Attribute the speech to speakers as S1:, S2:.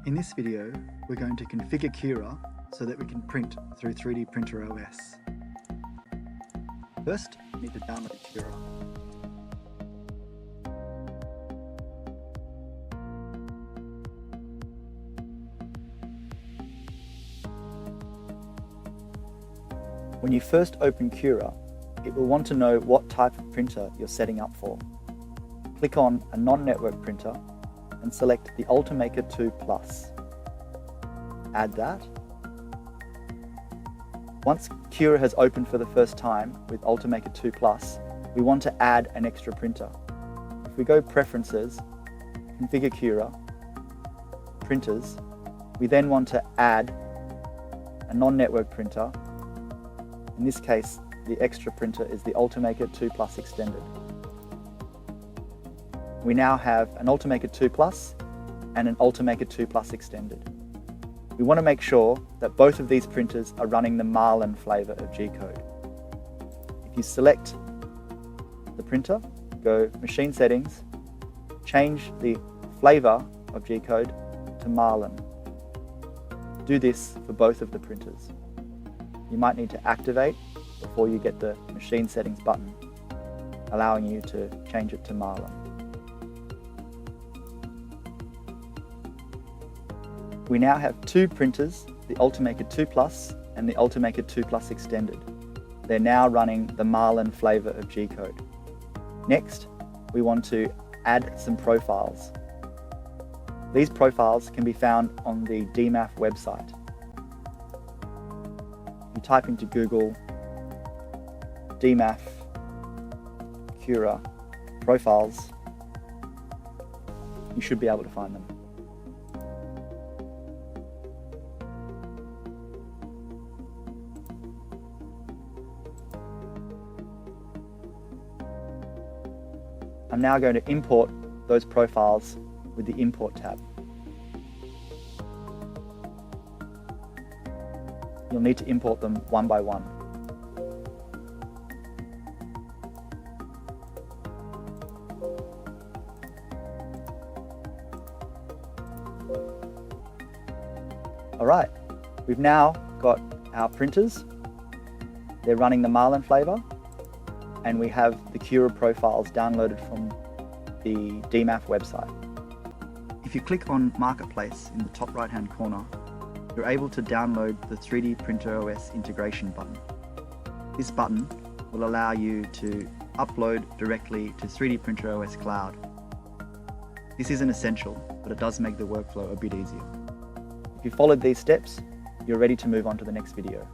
S1: In this video, we're going to configure Cura so that we can print through 3D Printer OS. First, we need to download Cura. When you first open Cura, it will want to know what type of printer you're setting up for. Click on a non-network printer and select the Ultimaker 2 Plus. Add that. Once Cura has opened for the first time with Ultimaker 2 Plus, we want to add an extra printer. If we go Preferences, Configure Cura, Printers, we then want to add a non-network printer. In this case, the extra printer is the Ultimaker 2 Plus Extended. We now have an Ultimaker 2 Plus and an Ultimaker 2 Plus Extended. We want to make sure that both of these printers are running the Marlin flavor of G-code. If you select the printer, go Machine Settings, change the flavor of G-code to Marlin. Do this for both of the printers. You might need to activate before you get the Machine Settings button, allowing you to change it to Marlin. We now have two printers, the Ultimaker 2 Plus and the Ultimaker 2 Plus Extended. They're now running the Marlin flavor of G-code. Next, we want to add some profiles. These profiles can be found on the DMAF website. You type into Google DMAF Cura profiles, you should be able to find them. I'm now going to import those profiles with the Import tab. You'll need to import them one by one. Alright, we've now got our printers. They're running the Marlin flavor, and we have the Cura profiles downloaded from the DMAF website. If you click on Marketplace in the top right hand corner, you're able to download the 3D Printer OS integration button. This button will allow you to upload directly to 3D Printer OS Cloud. This isn't essential, but it does make the workflow a bit easier. If you followed these steps, you're ready to move on to the next video.